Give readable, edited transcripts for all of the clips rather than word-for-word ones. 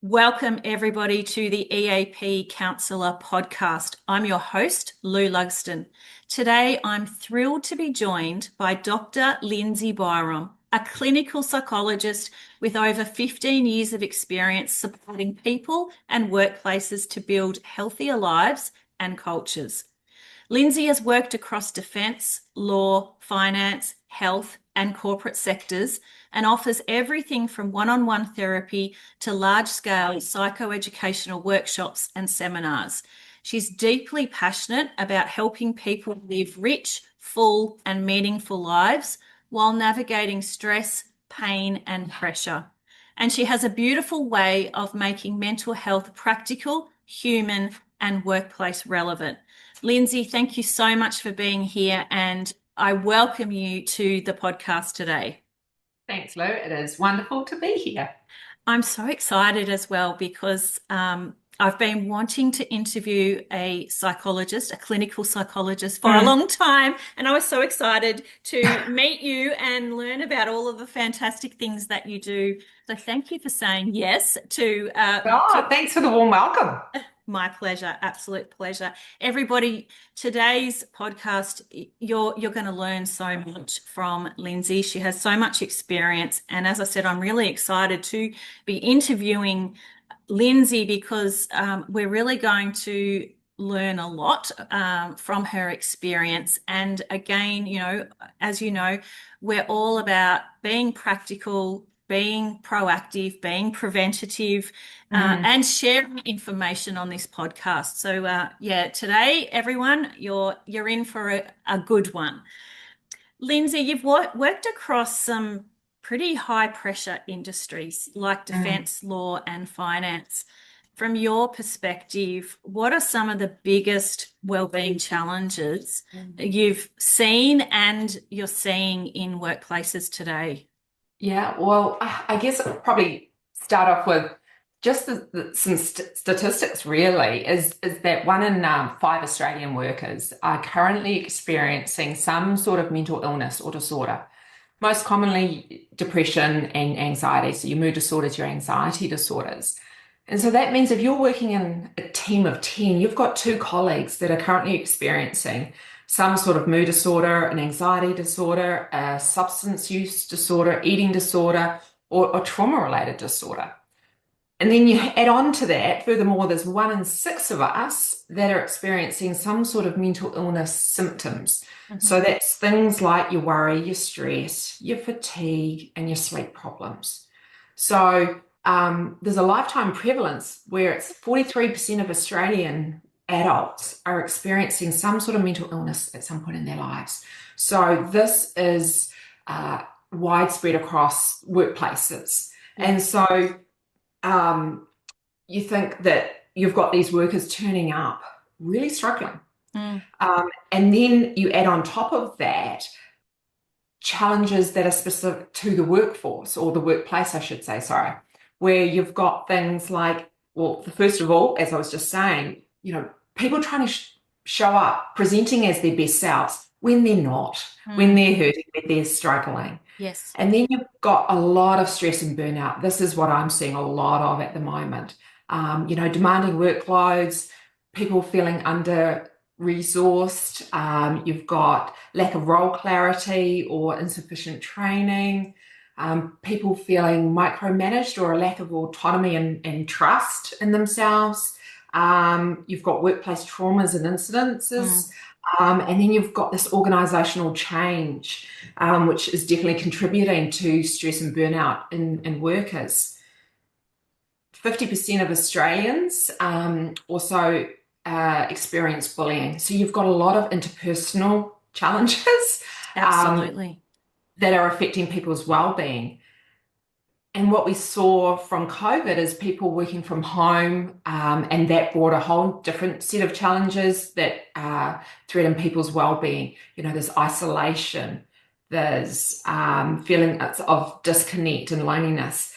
Welcome, everybody, to the EAP Counsellor Podcast. I'm your host, Lou Lugston. Today, I'm thrilled to be joined by Dr. Lynsey Byrom, a clinical psychologist with over 15 years of experience supporting people and workplaces to build healthier lives and cultures. Lynsey has worked across defence, law, finance, health, and corporate sectors and offers everything from one-on-one therapy to large-scale psychoeducational workshops and seminars. She's deeply passionate about helping people live rich, full, and meaningful lives while navigating stress, pain, and pressure. And she has a beautiful way of making mental health practical, human, and workplace relevant. Lynsey, thank you so much for being here, and I welcome you to the podcast today. Thanks, Lou. It is wonderful to be here. I'm so excited as well because I've been wanting to interview a psychologist, a clinical psychologist for a long time, and I was so excited to meet you and learn about all of the fantastic things that you do. So thank you for saying yes to Thanks for the warm welcome. My pleasure, absolute pleasure. Everybody, today's podcast, you're going to learn so much from Lynsey. She has so much experience. And as I said, I'm really excited to be interviewing Lynsey because we're really going to learn a lot from her experience. And again, as you know, we're all about being practical, being proactive, being preventative, and sharing information on this podcast. So today, everyone, you're in for a good one. Lynsey, you've worked across some pretty high pressure industries like defence, law, and finance. From your perspective, what are some of the biggest wellbeing challenges you've seen and you're seeing in workplaces today? Yeah, well, I guess I'll probably start off with just some statistics really is that 1 in 5 Australian workers are currently experiencing some sort of mental illness or disorder, most commonly depression and anxiety. So your mood disorders, your anxiety disorders. And so that means if you're working in a team of 10, you've got 2 colleagues that are currently experiencing some sort of mood disorder, an anxiety disorder, a substance use disorder, eating disorder, or a trauma-related disorder. And then you add on to that, furthermore, there's 1 in 6 of us that are experiencing some sort of mental illness symptoms. So that's things like your worry, your stress, your fatigue, and your sleep problems. So there's a lifetime prevalence where it's 43% of Australian adults are experiencing some sort of mental illness at some point in their lives. So this is widespread across workplaces. And so you think that you've got these workers turning up really struggling. And then you add on top of that challenges that are specific to the workforce or the workplace, I should say, sorry, where you've got things like, well, first of all, as I was just saying, people trying to show up, presenting as their best selves when they're not, when they're hurting, when they're struggling. Yes. And then you've got a lot of stress and burnout. This is what I'm seeing a lot of at the moment. Demanding workloads, people feeling under-resourced. You've got lack of role clarity or insufficient training. People feeling micromanaged or a lack of autonomy and trust in themselves. You've got workplace traumas and incidences. And then you've got this organisational change, which is definitely contributing to stress and burnout in workers. 50% of Australians also experience bullying. So you've got a lot of interpersonal challenges. Absolutely. That are affecting people's well-being. And what we saw from COVID is people working from home, and that brought a whole different set of challenges that threaten people's well-being. There's isolation, there's feeling of disconnect and loneliness,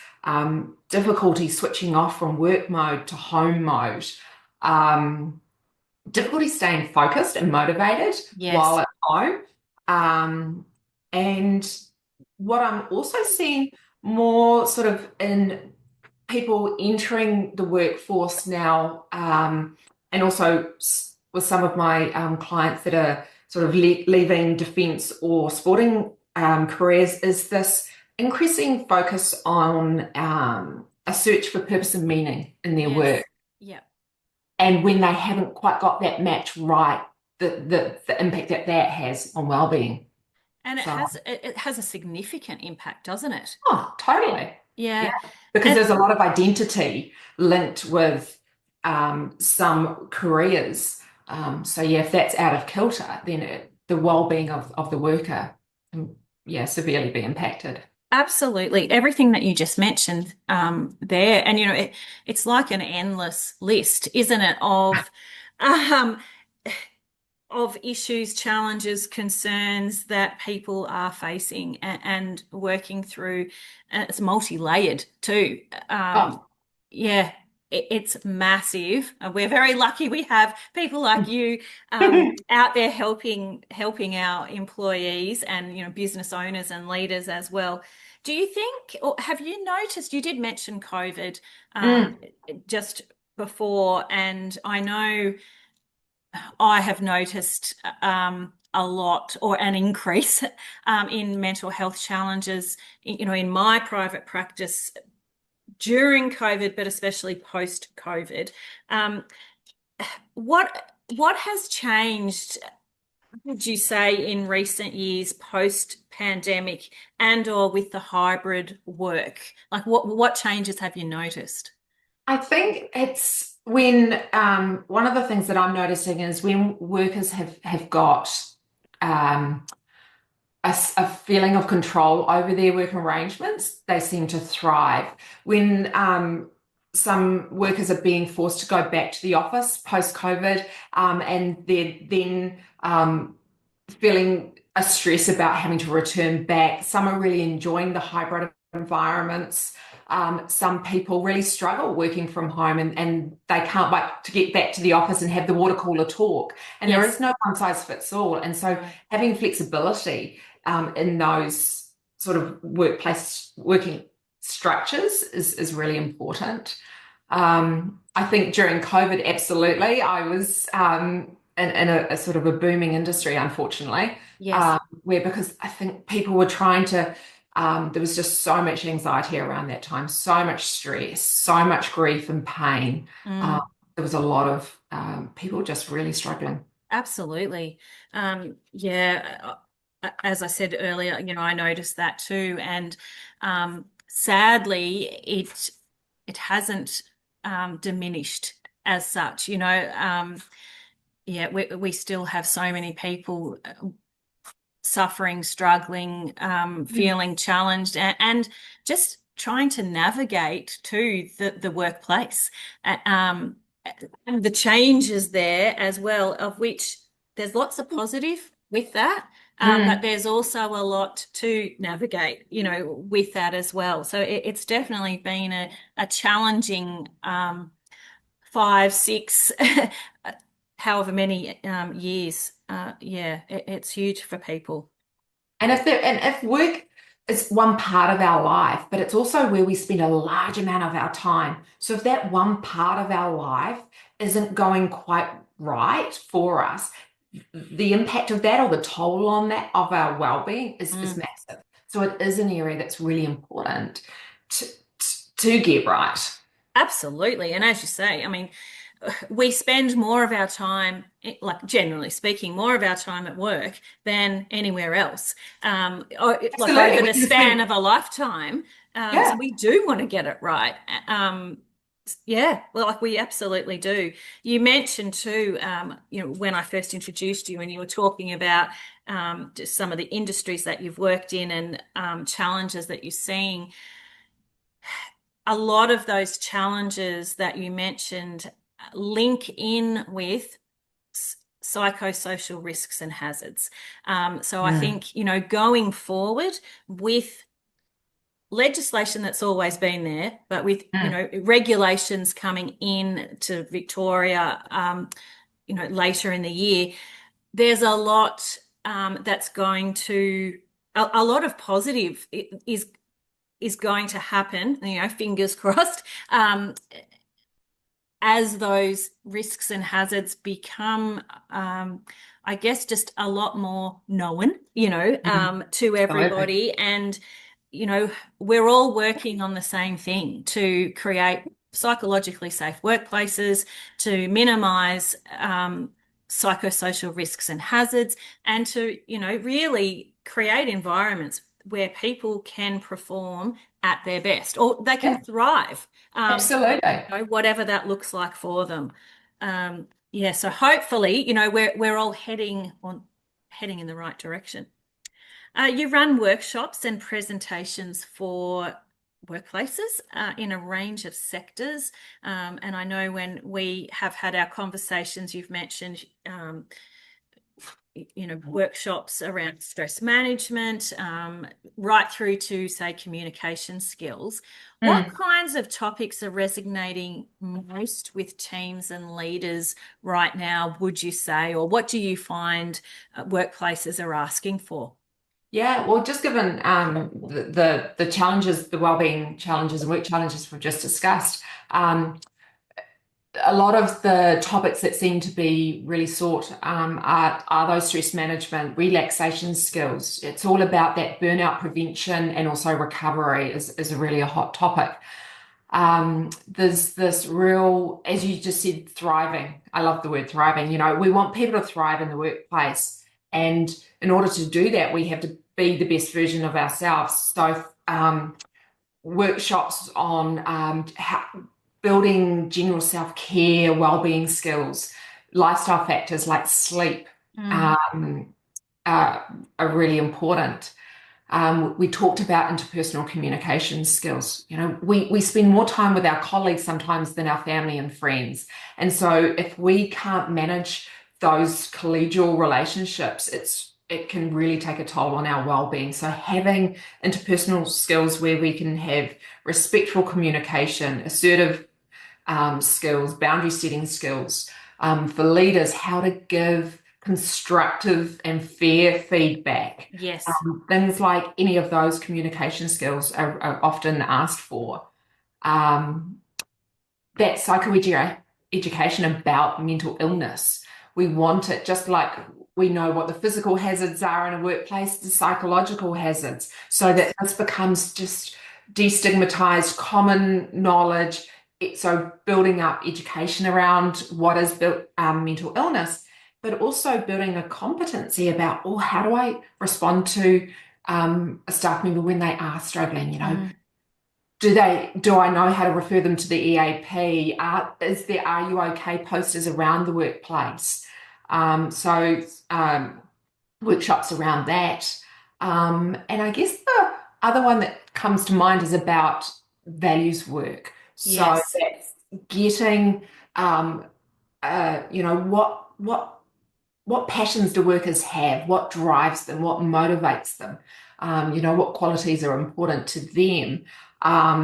difficulty switching off from work mode to home mode, difficulty staying focused and motivated while at home. And what I'm also seeing more sort of in people entering the workforce now, and also with some of my clients that are sort of leaving defence or sporting careers, is this increasing focus on a search for purpose and meaning in their work. Yes. Yeah. And when they haven't quite got that match right, the impact that that has on well-being. And So, it has a significant impact, doesn't it? oh, totally. Yeah. Yeah. Because And there's a lot of identity linked with some careers. So yeah, if that's out of kilter, then the well-being of the worker can, yeah, severely be impacted. absolutely everything that you just mentioned there, and it's like an endless list, isn't it, um, of issues, challenges, concerns that people are facing and working through. It's multi-layered too. Oh, Yeah, it's massive. We're very lucky we have people like you out there helping our employees and business owners and leaders as well. Do you think, or have you noticed? You did mention COVID mm. just before, and I know I have noticed a lot or an increase in mental health challenges, in my private practice during COVID, but especially post COVID. Um, what has changed, would you say, in recent years post pandemic and or with the hybrid work? Like what changes have you noticed? I think it's when one of the things that I'm noticing is when workers have got um, a feeling of control over their work arrangements, they seem to thrive. When some workers are being forced to go back to the office post-COVID, and they're then feeling a stress about having to return back. Some are really enjoying the hybrid environments. Some people really struggle working from home and they can't wait to get back to the office and have the water cooler talk. And there is Yes. no one size fits all. And so No. having flexibility in those sort of workplace working structures is really important. I think during COVID, absolutely, I was in a sort of a booming industry, unfortunately, Yes. where because I think people were trying to, there was just so much anxiety around that time, so much stress, so much grief and pain. Uh, Mm. there was a lot of people just really struggling. Absolutely. Yeah, as I said earlier, I noticed that too. And sadly, it hasn't diminished as such. Yeah, we still have so many people suffering, struggling, Mm. feeling challenged, and just trying to navigate to the workplace. And the changes there as well, of which there's lots of positive with that. But Mm. there's also a lot to navigate, with that as well. So it's definitely been a challenging 5, 6, however many years. Yeah, it's huge for people. And if work is one part of our life, but it's also where we spend a large amount of our time. So if that one part of our life isn't going quite right for us, the impact of that or the toll on that of our well-being is Mm. massive. So it is an area that's really important to, to get right. Absolutely. And as you say, I mean, we spend more of our time, like generally speaking, more of our time at work than anywhere else, like Absolutely. over We the can span spend, of a lifetime. So yeah. we do want to get it right. Yeah, well, like we absolutely do. You mentioned too, when I first introduced you and you were talking about just some of the industries that you've worked in and challenges that you're seeing. A lot of those challenges that you mentioned link in with psychosocial risks and hazards. So I Mm, think, going forward with legislation that's always been there, but with, mm. regulations coming in to Victoria, later in the year, there's a lot that's going to, a lot of positive is is going to happen, fingers crossed, as those risks and hazards become, I guess, just a lot more known, to Absolutely. everybody. And, we're all working on the same thing to create psychologically safe workplaces, to minimize psychosocial risks and hazards, and to, really create environments where people can perform at their best or they can Yeah, thrive. absolutely. Whatever that looks like for them. Yeah, so hopefully, we're all heading in the right direction. You run workshops and presentations for workplaces in a range of sectors. And I know when we have had our conversations, you've mentioned workshops around stress management, right through to, say, communication skills. What Mm. kinds of topics are resonating most with teams and leaders right now, would you say, or what do you find workplaces are asking for? Yeah, well, just given the challenges, the wellbeing challenges and work challenges we've just discussed, a lot of the topics that seem to be really sought are those stress management, relaxation skills. It's all about that burnout prevention and also recovery is really a hot topic. There's this real, as you just said, thriving. I love the word thriving. We want people to thrive in the workplace. And in order to do that, we have to be the best version of ourselves. So, workshops on building general self-care, well-being skills, lifestyle factors like sleep Mm. um, are really important. We talked about interpersonal communication skills. We spend more time with our colleagues sometimes than our family and friends. And so if we can't manage those collegial relationships, it can really take a toll on our well-being. So having interpersonal skills where we can have respectful communication, assertive skills, boundary setting skills, for leaders, how to give constructive and fair feedback. Yes. Things like any of those communication skills are often asked for. Um, that psychoeducation about mental illness. We want it just like we know what the physical hazards are in a workplace, the psychological hazards, so that this becomes just destigmatized, common knowledge. So building up education around what is mental illness, but also building a competency about, oh, how do I respond to a staff member when they are struggling? Mm. Do I know how to refer them to the EAP? Is there Are You Okay posters around the workplace? So workshops around that. And I guess the other one that comes to mind is about values work. So Yes. that's getting, what passions do workers have? What drives them? What motivates them? What qualities are important to them,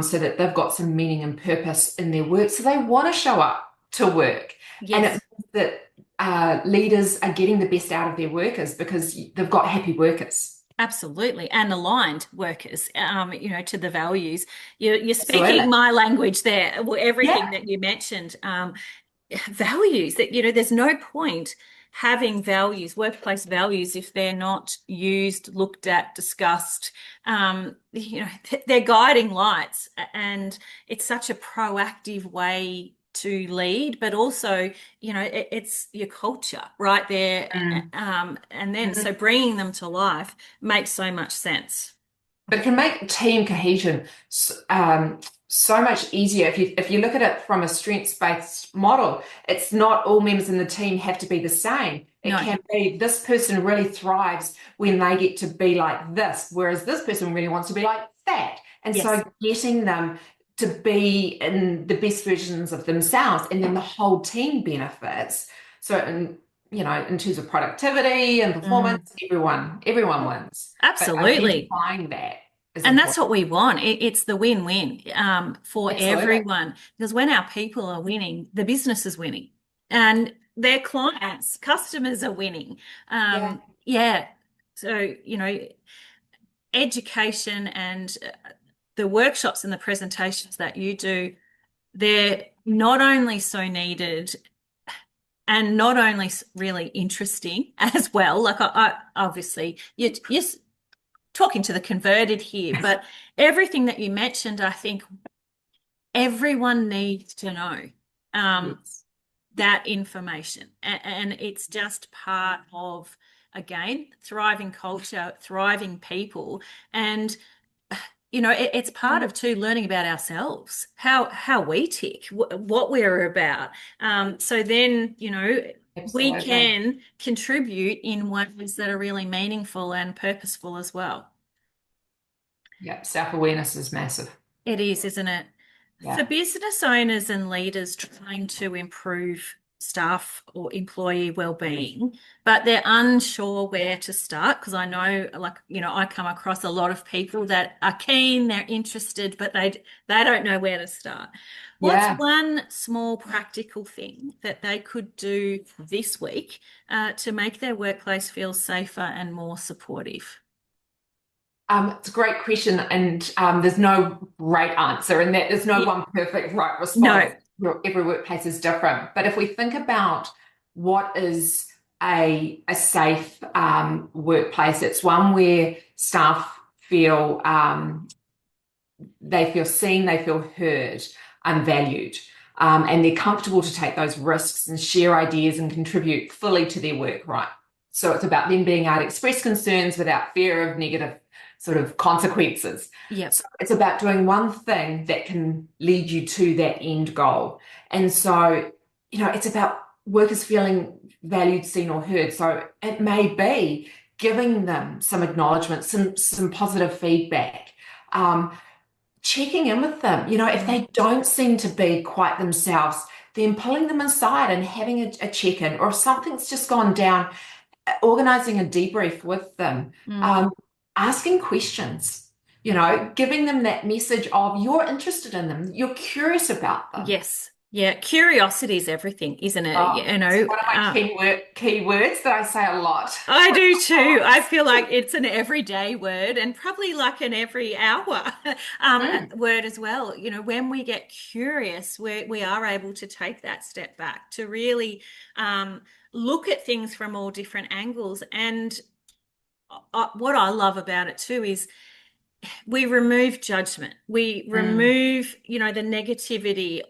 so that they've got some meaning and purpose in their work. So they want to show up to work. And it Yes. means that leaders are getting the best out of their workers because they've got happy workers. Absolutely, and aligned workers, to the values. You're Absolutely. speaking my language there. Well, everything Yeah. that you mentioned, values. That there's no point having values, workplace values, if they're not used, looked at, discussed. They're guiding lights, and it's such a proactive way to lead, but also, it's your culture right there. Mm. And then, Mhm. so bringing them to life makes so much sense. But it can make team cohesion so much easier if you look at it from a strengths-based model. It's not all members in the team have to be the same. It No, can be this person really thrives when they get to be like this, whereas this person really wants to be like that. And yes, so getting them to be in the best versions of themselves, and then the whole team benefits. So in terms of productivity and mm, performance, everyone wins. But absolutely. identifying that is And that's important. what we want. It's the win-win for Absolutely. everyone. Because when our people are winning, the business is winning, and their clients, customers are winning. Yeah. Yeah. So, education and the workshops and the presentations that you do, they're not only so needed and not only really interesting as well. Like I obviously you're talking to the converted here, but everything that you mentioned, I think everyone needs to know Yes. that information, and it's just part of, again, thriving culture, thriving people, and it's part of too learning about ourselves, how we tick, what we're about. So then, we Absolutely. can contribute in ways that are really meaningful and purposeful as well. Yeah, self-awareness is massive. It is, isn't it? For Yeah. business owners and leaders trying to improve staff or employee well-being, but they're unsure where to start, because I know, like, I come across a lot of people that are keen, they're interested, but they don't know where to start. What's Yeah. one small practical thing that they could do this week to make their workplace feel safer and more supportive? It's a great question, and there's no right answer, and that there's no Yeah. one perfect right response. No. Every workplace is different. But if we think about what is a safe workplace, it's one where staff feel they feel seen, they feel heard, and valued, and they're comfortable to take those risks and share ideas and contribute fully to their work, right? So it's about them being able to express concerns without fear of negative sort of consequences. Yep. So it's about doing one thing that can lead you to that end goal. And so, it's about workers feeling valued, seen, or heard. So it may be giving them some acknowledgement, some positive feedback, checking in with them. If they don't seem to be quite themselves, then pulling them aside and having a check-in, or if something's just gone down, organizing a debrief with them, asking questions, giving them that message of you're interested in them, you're curious about them. Yes. Yeah. Curiosity is everything, isn't it? Oh, it's one of my key words that I say a lot. I do too. I feel like it's an everyday word and probably like an every hour word as well. When we get curious, we are able to take that step back to really look at things from all different angles. And what I love about it too is we remove judgment. We remove, the negativity,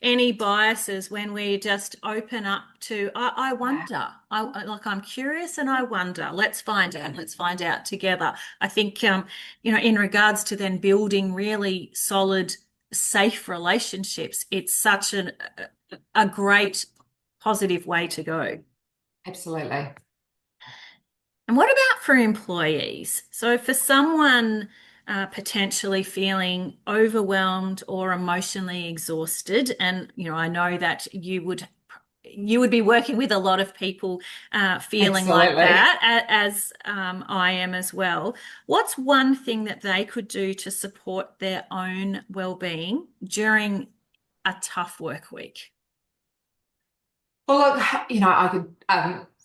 any biases, when we just open up to, I wonder, I'm curious and I wonder, let's find out together. I think, in regards to then building really solid, safe relationships, it's such a great positive way to go. Absolutely. And what about for employees? So for someone potentially feeling overwhelmed or emotionally exhausted, and I know that you would be working with a lot of people feeling like Absolutely. that, as I am as well. What's one thing that they could do to support their own well-being during a tough work week? Well, look, I could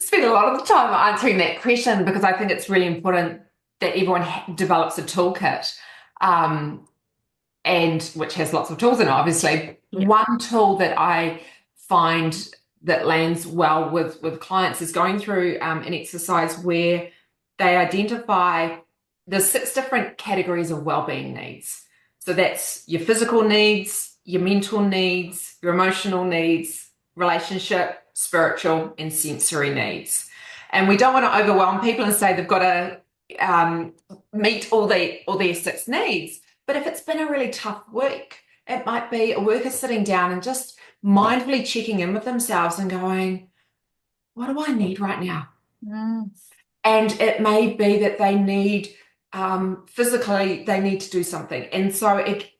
spend a lot of the time answering that question, because I think it's really important that everyone develops a toolkit, and which has lots of tools in it, obviously. Yeah. One tool that I find that lands well with clients is going through an exercise where they identify the 6 different categories of well-being needs. So that's your physical needs, your mental needs, your emotional needs, relationship, spiritual, and sensory needs. And we don't want to overwhelm people and say they've got to meet all their 6 needs. But if it's been a really tough week, it might be a worker sitting down and just mindfully checking in with themselves and going, what do I need right now? And it may be that they need physically, they need to do something. And so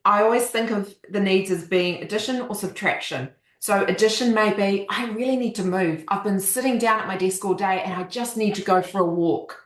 I always think of the needs as being addition or subtraction. So addition may be, I really need to move. I've been sitting down at my desk all day and I just need to go for a walk.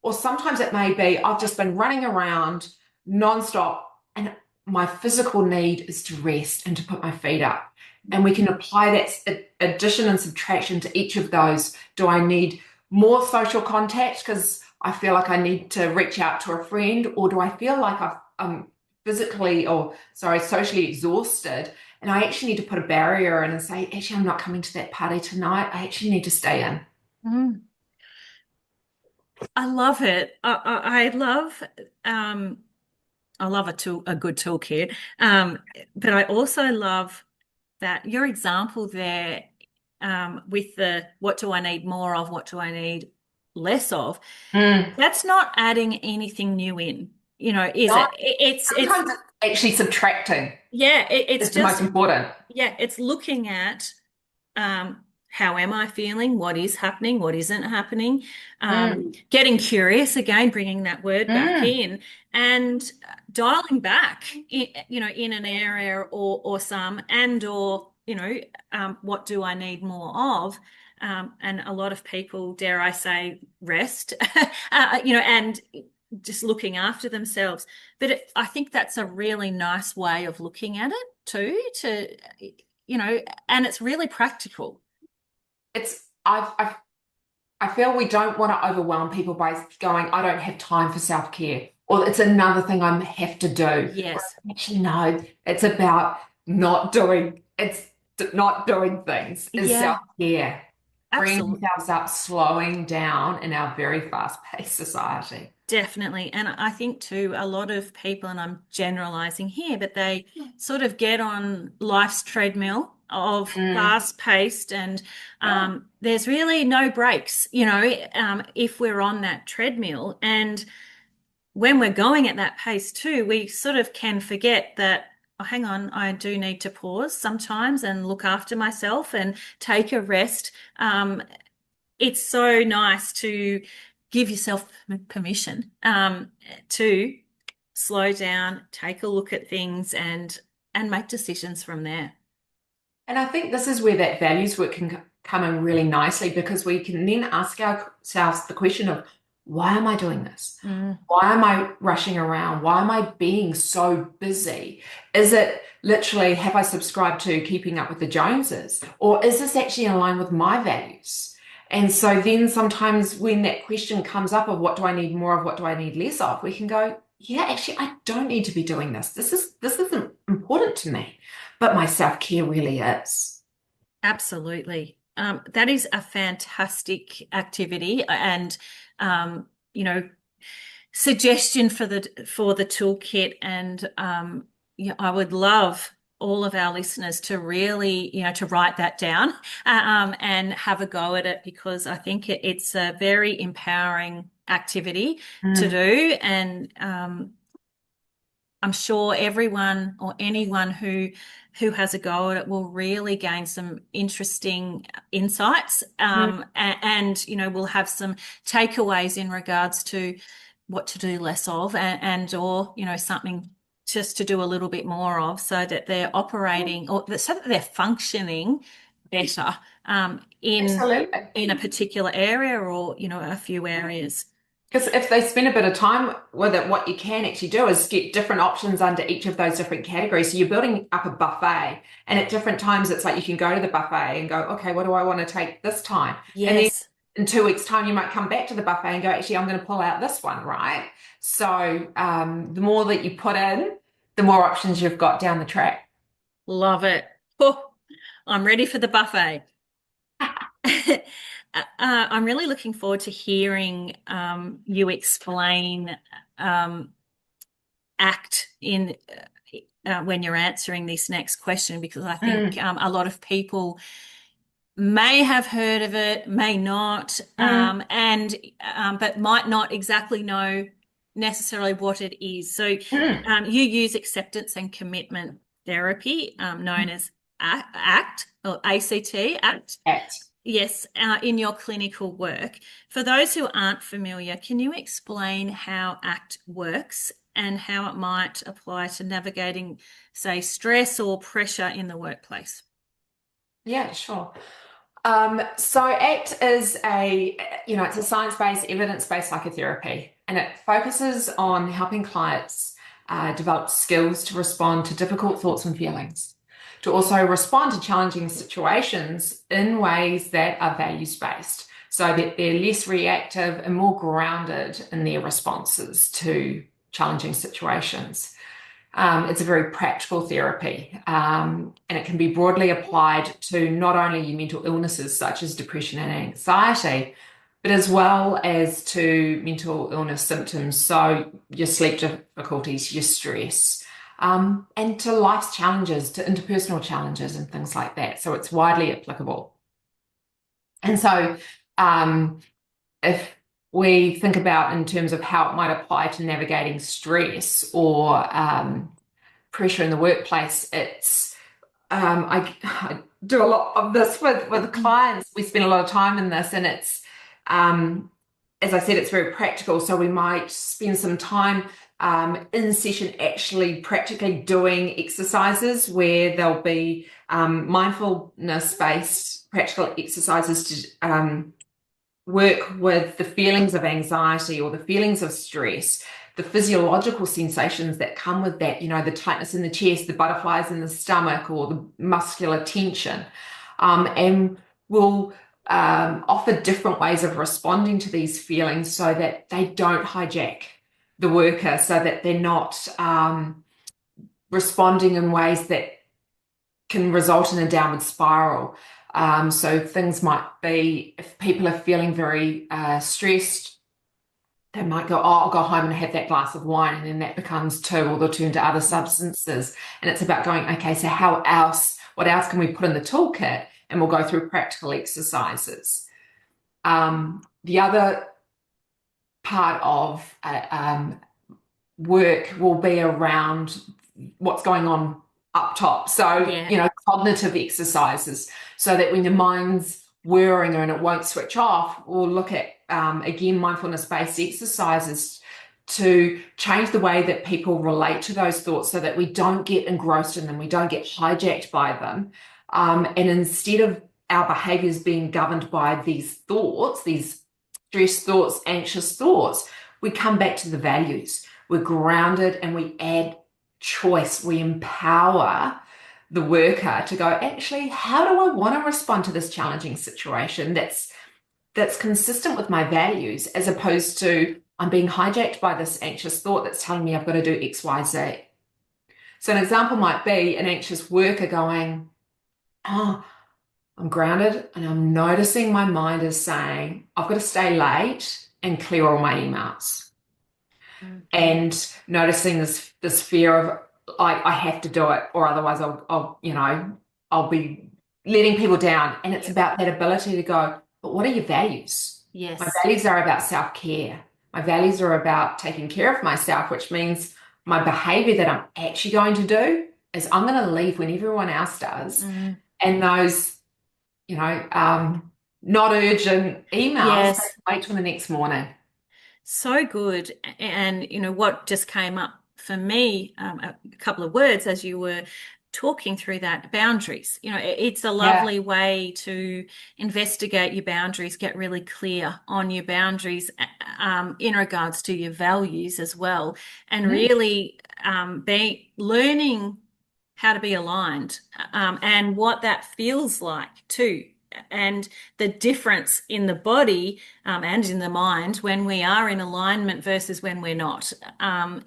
Or sometimes it may be, I've just been running around nonstop and my physical need is to rest and to put my feet up. And we can apply that addition and subtraction to each of those. Do I need more social contact because I feel like I need to reach out to a friend? Or do I feel like I'm physically or sorry, socially exhausted, and I actually need to put a barrier in and say, actually, I'm not coming to that party tonight. I actually need to stay in. Mm. I love it. Um, I love a good toolkit. But I also love that your example there, with the what do I need more of, what do I need less of? Mm. That's not adding anything new in, is No, it? It's sometimes it's actually subtracting yeah, it's is the most just important. yeah, it's looking at how am I feeling? What is happening? What isn't happening? Mm. Getting curious again, bringing that word back Mm. in, and dialing back, in an area or some, and or what do I need more of? And a lot of people, dare I say, rest, and just looking after themselves. But I think that's a really nice way of looking at it too, and it's really practical. It's I feel we don't want to overwhelm people by going, I don't have time for self-care, or it's another thing I have to do. Yes, Actually, no, it's about not doing things is yeah, self-care. Bringing absolutely. ourselves up, slowing down in our very fast-paced society. Definitely. And I think too, a lot of people, and I'm generalizing here, but they sort of get on life's treadmill of Mm. fast paced, and there's really no breaks, if we're on that treadmill. And when we're going at that pace too, we sort of can forget that, oh, hang on, I do need to pause sometimes and look after myself and take a rest. It's so nice to give yourself permission to slow down, take a look at things, and make decisions from there. And I think this is where that values work can come in really nicely because we can then ask ourselves the question of why am I doing this? Mm. Why am I rushing around? Why am I being so busy? Is it literally, have I subscribed to keeping up with the Joneses? Or is this actually in line with my values? And so then sometimes when that question comes up of what do I need more of, what do I need less of, we can go, yeah, actually, I don't need to be doing this. This isn't important to me, but my self-care really is. Absolutely. That is a fantastic activity, and um, you know, suggestion for the toolkit. And yeah, I would love all of our listeners to really, to write that down, and have a go at it, because I think it's a very empowering activity to Mm. do. And I'm sure everyone or anyone who has a go at it will really gain some interesting insights, Mm. and we'll have some takeaways in regards to what to do less of, and or something just to do a little bit more of, so that they're operating, or so that they're functioning better, Absolutely. in a particular area, or a few areas. Because if they spend a bit of time with it, what you can actually do is get different options under each of those different categories. So you're building up a buffet, and at different times, it's like you can go to the buffet and go, okay, what do I want to take this time? And then Yes. in 2 weeks' time, you might come back to the buffet and go, actually, I'm going to pull out this one, right? So the more that you put in, the more options you've got down the track. Love it. Oh, I'm ready for the buffet. I'm really looking forward to hearing you explain ACT in when you're answering this next question, because I think Mm. a lot of people may have heard of it, may not, Mm. and but might not exactly know necessarily what it is. So Mm. you use acceptance and commitment therapy, known as ACT or ACT, ACT. Act. Yes, in your clinical work. For those who aren't familiar, can you explain how ACT works and how it might apply to navigating, say, stress or pressure in the workplace? Yeah, sure. So ACT is it's a science-based, evidence-based psychotherapy, and it focuses on helping clients develop skills to respond to difficult thoughts and feelings, to also respond to challenging situations in ways that are values-based, so that they're less reactive and more grounded in their responses to challenging situations. It's a very practical therapy, and it can be broadly applied to not only your mental illnesses such as depression and anxiety, but as well as to mental illness symptoms, so your sleep difficulties, your stress, and to life's challenges, to interpersonal challenges and things like that. So it's widely applicable. And so if we think about in terms of how it might apply to navigating stress or pressure in the workplace, it's I do a lot of this with clients. We spend a lot of time in this, and it's as I said, it's very practical. So we might spend some time in session actually practically doing exercises where there'll be mindfulness-based practical exercises to work with the feelings of anxiety or the feelings of stress, the physiological sensations that come with that, the tightness in the chest, the butterflies in the stomach, or the muscular tension. And we'll offer different ways of responding to these feelings so that they don't hijack the worker, so that they're not responding in ways that can result in a downward spiral. So things might be, if people are feeling very stressed, they might go, oh, I'll go home and have that glass of wine, and then that becomes two, or they'll turn to other substances. And it's about going, okay, so what else can we put in the toolkit? And we'll go through practical exercises. The other part of work will be around what's going on up top. So, cognitive exercises, so that when your mind's whirring and it won't switch off, we'll look at, again, mindfulness-based exercises to change the way that people relate to those thoughts so that we don't get engrossed in them, we don't get hijacked by them. And instead of our behaviors being governed by these thoughts, these stress thoughts, anxious thoughts, we come back to the values. We're grounded and we add choice. We empower the worker to go, actually, how do I want to respond to this challenging situation that's consistent with my values, as opposed to I'm being hijacked by this anxious thought that's telling me I've got to do X, Y, Z. So an example might be an anxious worker going, oh, I'm grounded and I'm noticing my mind is saying, I've got to stay late and clear all my emails. And noticing this fear of I have to do it, or otherwise I'll be letting people down. And it's about that ability to go, but what are your values? Yes. My values are about self-care. My values are about taking care of myself, which means my behavior that I'm actually going to do is I'm going to leave when everyone else does. And those, not urgent emails, wait till the next morning. So good. And, what just came up for me, a couple of words as you were talking through that, boundaries. It's a lovely way to investigate your boundaries, get really clear on your boundaries in regards to your values as well, and really learning how to be aligned and what that feels like too. And the difference in the body and in the mind when we are in alignment versus when we're not,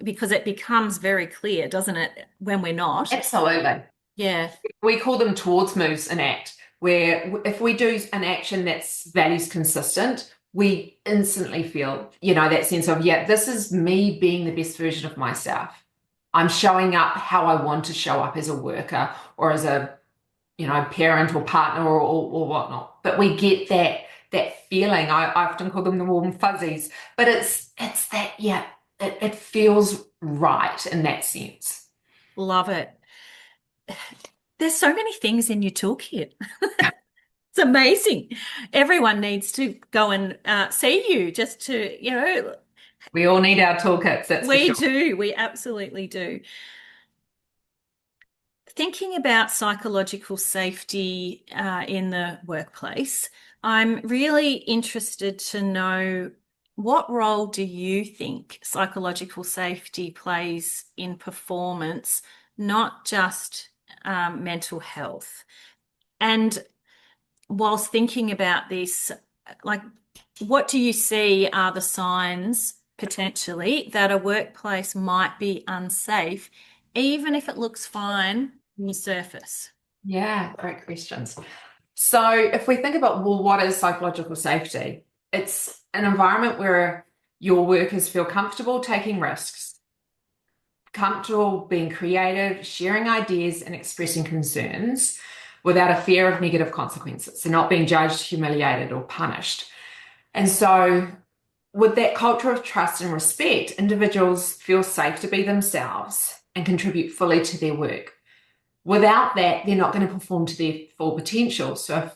because it becomes very clear, doesn't it, when we're not? Absolutely. Yeah. We call them towards moves in ACT, where if we do an action that's values consistent, we instantly feel, that sense of, this is me being the best version of myself. I'm showing up how I want to show up as a worker or as a parent or partner or whatnot. But we get that feeling. I often call them the warm fuzzies, but it's that, it feels right in that sense. Love it. There's so many things in your toolkit. It's amazing. Everyone needs to go and see you just to, We all need our toolkits, that's for sure. We do. We absolutely do. Thinking about psychological safety in the workplace, I'm really interested to know, what role do you think psychological safety plays in performance, not just mental health? And whilst thinking about this, what do you see are the signs potentially that a workplace might be unsafe even if it looks fine on the surface? Yeah, great questions. So if we think about, well, what is psychological safety? It's an environment where your workers feel comfortable taking risks, comfortable being creative, sharing ideas, and expressing concerns without a fear of negative consequences. So not being judged, humiliated, or punished. And so with that culture of trust and respect, individuals feel safe to be themselves and contribute fully to their work. Without that, they're not going to perform to their full potential. So,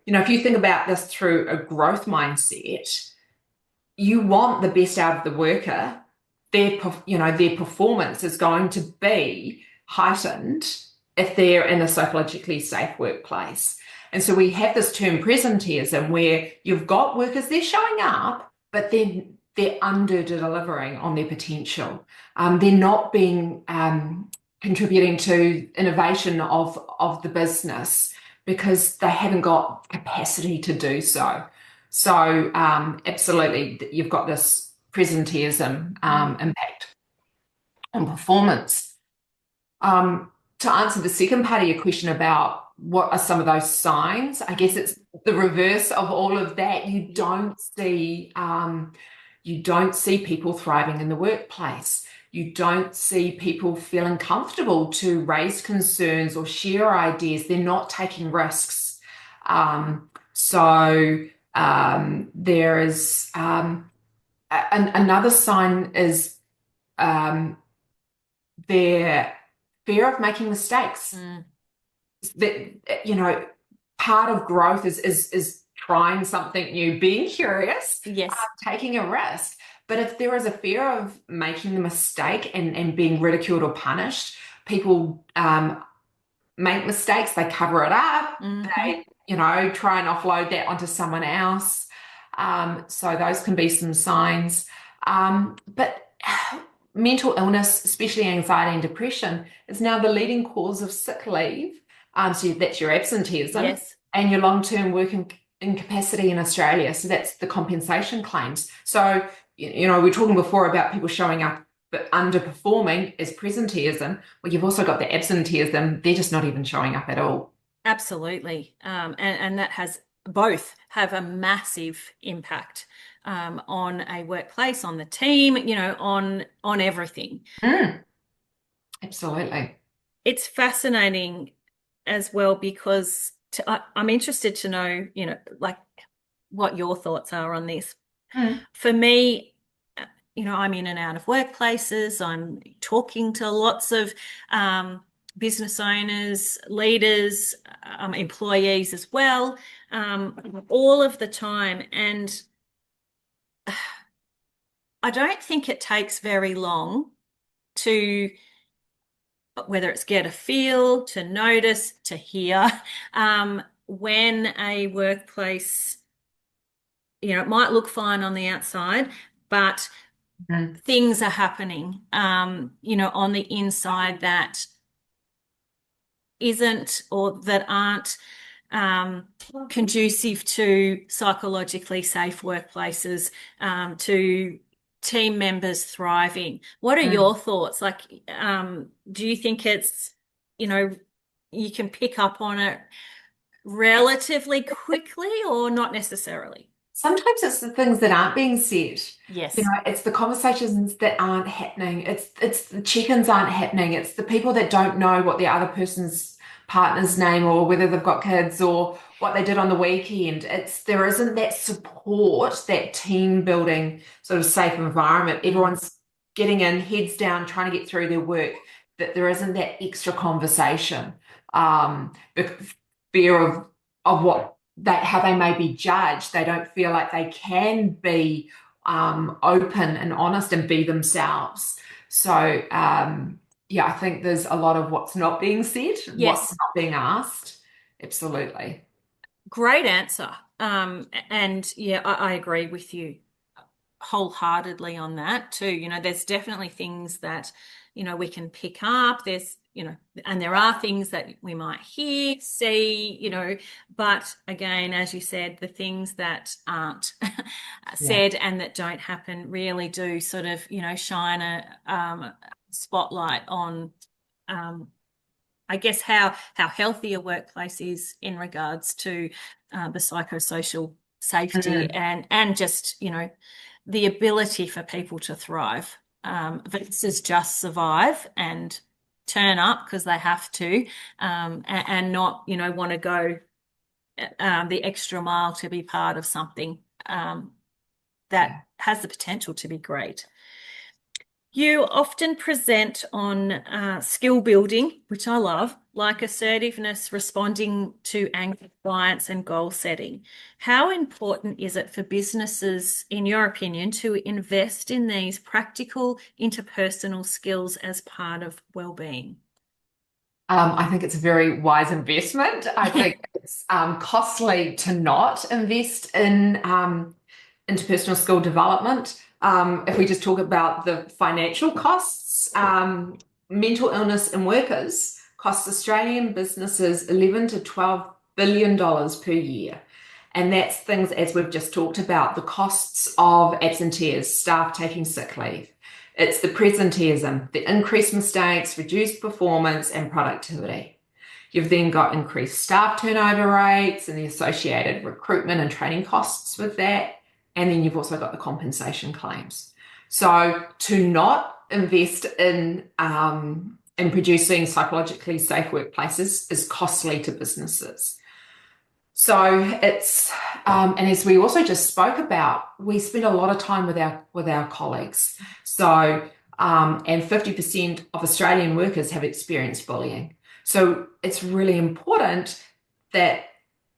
if you think about this through a growth mindset, you want the best out of the worker. Their performance is going to be heightened if they're in a psychologically safe workplace. And so we have this term presenteeism where you've got workers, they're showing up, but then they're under delivering on their potential. They're not being contributing to innovation of the business because they haven't got capacity to do so. So absolutely, you've got this presenteeism impact on performance. To answer the second part of your question about what are some of those signs, I guess it's the reverse of all of that. You don't see people thriving in the workplace. You don't see people feeling comfortable to raise concerns or share ideas. They're not taking risks. There is another sign is their fear of making mistakes. That part of growth is trying something new, being curious, Yes. Taking a risk. But if there is a fear of making the mistake and being ridiculed or punished, people make mistakes, they cover it up, they try and offload that onto someone else. So those can be some signs. But mental illness, especially anxiety and depression, is now the leading cause of sick leave. So that's your absenteeism, Yes. and your long-term work incapacity in Australia. So that's the compensation claims. So, we were talking before about people showing up but underperforming as presenteeism. Well, you've also got the absenteeism. They're just not even showing up at all. Absolutely. And that has both have a massive impact on a workplace, on the team, on everything. Absolutely. It's fascinating as well because I'm interested to know, like what your thoughts are on this. For me, I'm in and out of workplaces. I'm talking to lots of business owners, leaders, employees as well, all of the time. And I don't think it takes very long to, whether it's get a feel, to notice, to hear, when a workplace, it might look fine on the outside, but things are happening, on the inside that isn't or that aren't conducive to psychologically safe workplaces, to team members thriving. What are your thoughts? Like, do you think it's, you can pick up on it relatively quickly or not necessarily? Sometimes it's the things that aren't being said. Yes. It's the conversations that aren't happening. It's the check-ins aren't happening. It's the people that don't know what the other person's partner's name or whether they've got kids or what they did on the weekend. There isn't that support, that team building sort of safe environment. Everyone's getting in, heads down, trying to get through their work, that there isn't that extra conversation. Fear of how they may be judged. They don't feel like they can be open and honest and be themselves. So I think there's a lot of what's not being said, what's not being asked. Absolutely. Great answer. And yeah, I agree with you wholeheartedly on that too. There's definitely things that, we can pick up. There's, and there are things that we might hear, see, but again, as you said, the things that aren't said and that don't happen really do sort of, shine a spotlight on I guess how healthy a workplace is in regards to the psychosocial safety and just, the ability for people to thrive versus just survive and turn up because they have to, and not, want to go the extra mile to be part of something that has the potential to be great. You often present on skill building, which I love, like assertiveness, responding to angry clients, and goal setting. How important is it for businesses, in your opinion, to invest in these practical interpersonal skills as part of well-being? I think it's a very wise investment. I think it's costly to not invest in interpersonal skill development. If we just talk about the financial costs, mental illness in workers costs Australian businesses $11 to $12 billion per year. And that's things, as we've just talked about, the costs of absentees, staff taking sick leave. It's the presenteeism, the increased mistakes, reduced performance, and productivity. You've then got increased staff turnover rates and the associated recruitment and training costs with that. And then you've also got the compensation claims. So to not invest in producing psychologically safe workplaces is costly to businesses. So it's, and as we also just spoke about, we spend a lot of time with our colleagues. So, and 50% of Australian workers have experienced bullying. So it's really important that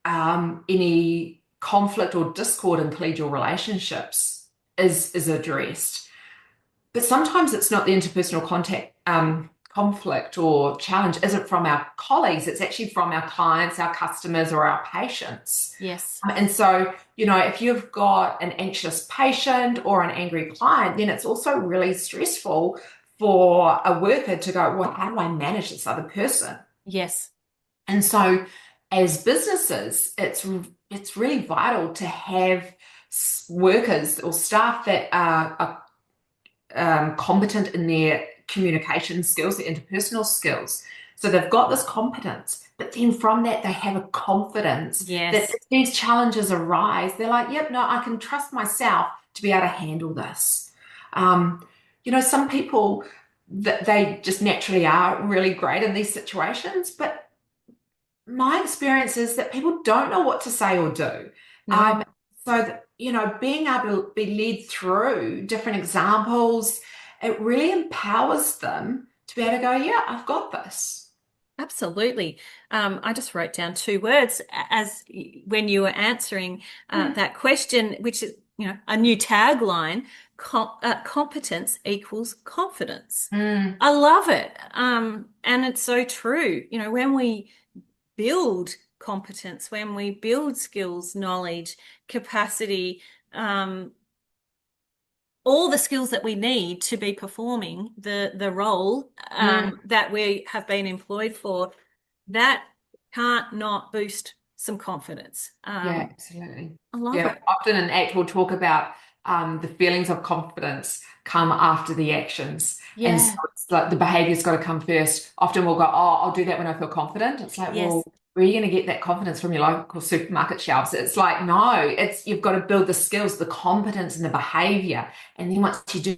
any conflict or discord in collegial relationships is addressed. But sometimes it's not the interpersonal conflict or challenge isn't from our colleagues, it's actually from our clients, our customers, or our patients. Yes. And so, if you've got an anxious patient or an angry client, then it's also really stressful for a worker to go, well, how do I manage this other person? Yes. And so as businesses, it's really vital to have workers or staff that are competent in their communication skills, their interpersonal skills. So they've got this competence, but then from that, they have a confidence that if these challenges arise, they're like, yep, no, I can trust myself to be able to handle this. Some people, they just naturally are really great in these situations, but my experience is that people don't know what to say or do. No. Being able to be led through different examples, it really empowers them to be able to go, yeah, I've got this. Absolutely. I just wrote down two words as when you were answering that question, which is, a new tagline, competence equals confidence. I love it. And it's so true. When we build competence, when we build skills, knowledge, capacity, all the skills that we need to be performing the role that we have been employed for, that can't not boost some confidence. Yeah, absolutely. I love it. Often in ACT we'll talk about the feelings of confidence come after the actions. Yeah. And so it's like the behavior's got to come first. Often we'll go, oh, I'll do that when I feel confident. It's like, well, where are you going to get that confidence from your local supermarket shelves? It's like, no, you've got to build the skills, the competence and the behavior. And then once you do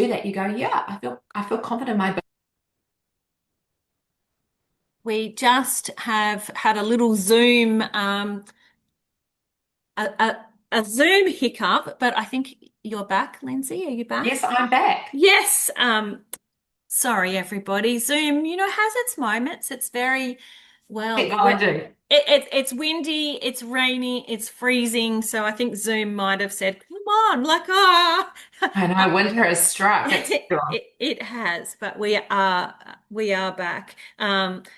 that, you go, yeah, I feel confident in my. We just have had a little Zoom, a Zoom hiccup, but I think you're back, Lynsey. Are you back? Yes, I'm back. Yes. Sorry, everybody. Zoom, has its moments. It's very, well, Technology. It's windy, it's rainy, it's freezing. So I think Zoom might have said, come on, like, I know, winter has struck. It has, but we are back. And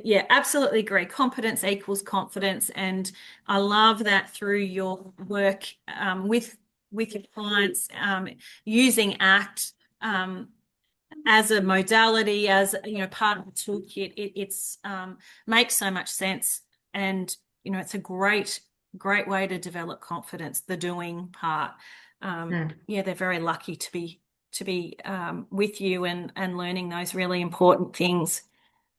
yeah, absolutely agree. Competence equals confidence. And I love that through your work with your clients, using ACT as a modality, as part of the toolkit. It's makes so much sense, and it's a great great way to develop confidence, the doing part. Yeah, they're very lucky to be with you and learning those really important things.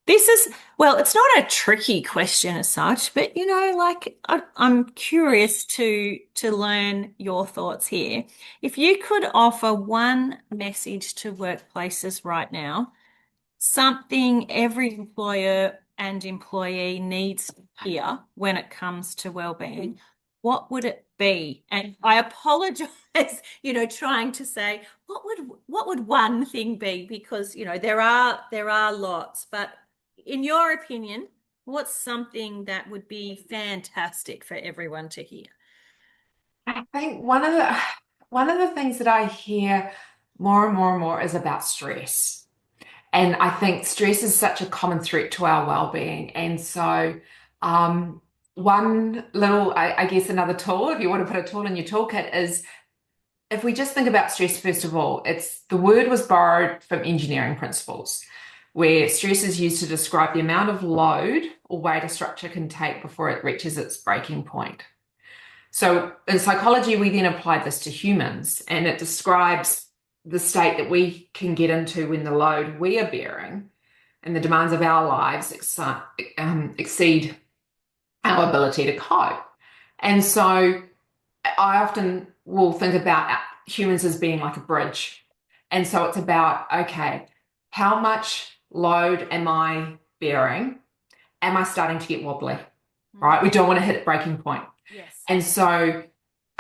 This is, well, it's not a tricky question as such, but like I'm curious to learn your thoughts here. If you could offer one message to workplaces right now, something every employer and employee needs to hear when it comes to well-being, what would it be? And I apologize, trying to say what would one thing be? Because there are lots, but in your opinion, what's something that would be fantastic for everyone to hear? I think one of the things that I hear more and more and more is about stress. And I think stress is such a common threat to our well-being. And so one little, I guess another tool, if you want to put a tool in your toolkit, is if we just think about stress, first of all, the word was borrowed from engineering principles, where stress is used to describe the amount of load or weight a structure can take before it reaches its breaking point. So in psychology, we then applied this to humans, and it describes the state that we can get into when the load we are bearing and the demands of our lives exceed our ability to cope. And so I often will think about humans as being like a bridge. And so it's about, okay, how much load am I bearing? Am I starting to get wobbly? Right? We don't want to hit breaking point. Yes. And so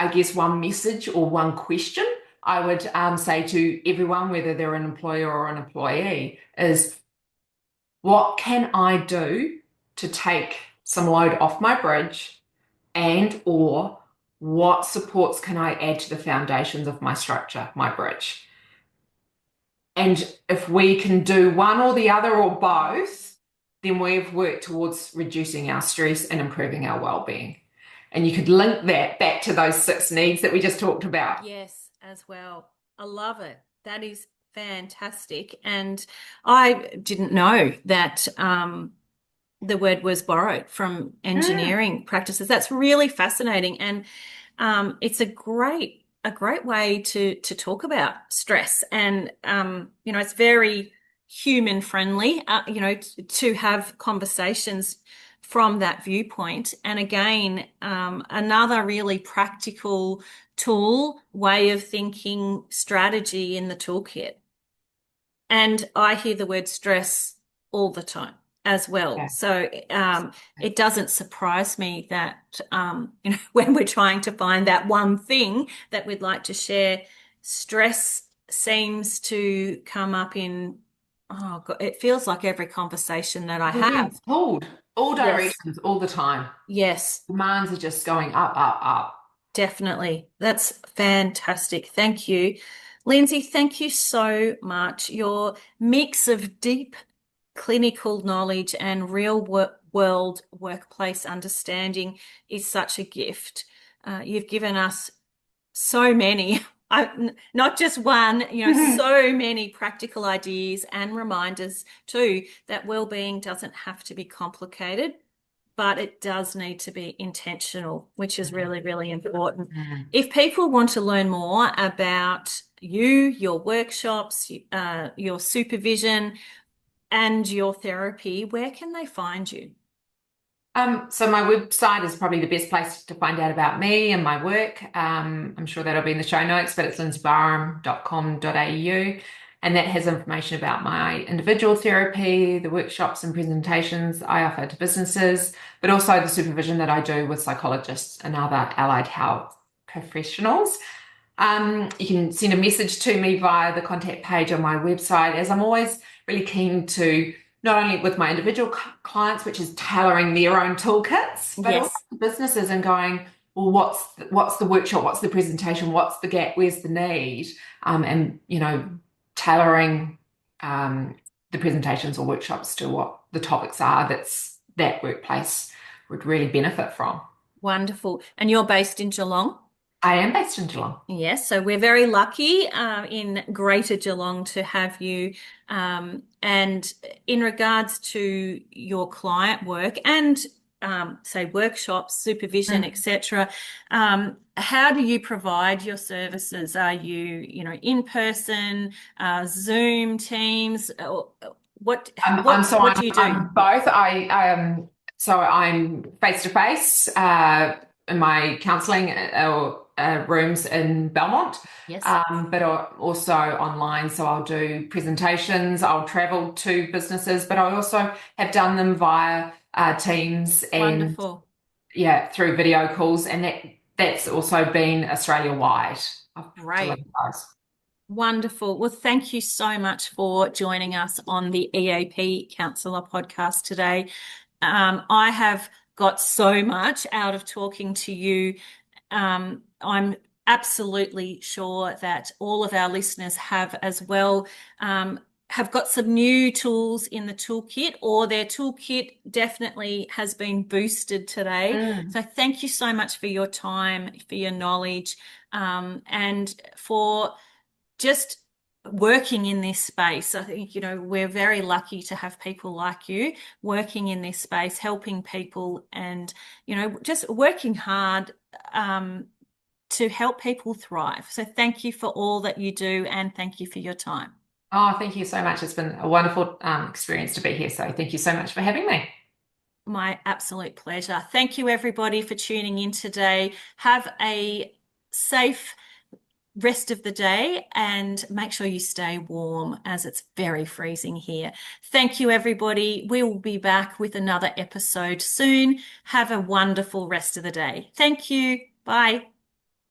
I guess one message or one question I would say to everyone, whether they're an employer or an employee, is what can I do to take some load off my bridge, and or what supports can I add to the foundations of my structure, my bridge? And if we can do one or the other or both, then we've worked towards reducing our stress and improving our well-being. And you could link that back to those 6 needs that we just talked about. Yes, as well. I love it. That is fantastic. And I didn't know that the word was borrowed from engineering practices. That's really fascinating. And it's a great way to talk about stress. And it's very human friendly, to have conversations from that viewpoint. And again, another really practical tool, way of thinking, strategy in the toolkit. And I hear the word stress all the time as well. Yeah. So it doesn't surprise me that when we're trying to find that one thing that we'd like to share, stress seems to come up in, oh God, it feels like every conversation that I We're being have. pulled all Yes. directions all the time. Yes, Demands are just going up, up, up. definitely. That's fantastic. Thank you. Lynsey, thank you so much. Your mix of deep clinical knowledge and real world workplace understanding is such a gift. You've given us so many, not just one, so many practical ideas and reminders too that well-being doesn't have to be complicated, but it does need to be intentional, which is really, really important. If people want to learn more about you, your workshops, your supervision, and your therapy, where can they find you? So my website is probably the best place to find out about me and my work. I'm sure that'll be in the show notes, but it's lynseybyrom.com.au. And that has information about my individual therapy, the workshops and presentations I offer to businesses, but also the supervision that I do with psychologists and other allied health professionals. You can send a message to me via the contact page on my website, as I'm always really keen to, not only with my individual clients, which is tailoring their own toolkits, but Yes. also businesses and going, well, what's the workshop, what's the presentation, what's the gap, where's the need, and tailoring the presentations or workshops to what the topics are that workplace would really benefit from. Wonderful. And you're based in Geelong? I am based in Geelong. Yes, so we're very lucky in Greater Geelong to have you. And in regards to your client work and say workshops, supervision, Mm. etc. How do you provide your services? Are you in person, Zoom, Teams? What I'm so what do you do? I'm both. So I'm face to face in my counselling rooms in Belmont, Yes, but also online. So I'll do presentations. I'll travel to businesses, but I also have done them via Teams and wonderful. yeah, through video calls, and that's also been Australia wide. I've Great. delivered those. Wonderful. Well, thank you so much for joining us on the EAP Counsellor Podcast today. I have got so much out of talking to you. I'm absolutely sure that all of our listeners have as well. Have got some new tools in the toolkit, or their toolkit definitely has been boosted today. Mm. So thank you so much for your time, for your knowledge, and for just working in this space. I think, we're very lucky to have people like you working in this space, helping people and, just working hard to help people thrive. So thank you for all that you do, and thank you for your time. Oh, thank you so much. It's been a wonderful experience to be here. So thank you so much for having me. My absolute pleasure. Thank you, everybody, for tuning in today. Have a safe rest of the day and make sure you stay warm as it's very freezing here. Thank you, everybody. We will be back with another episode soon. Have a wonderful rest of the day. Thank you. Bye.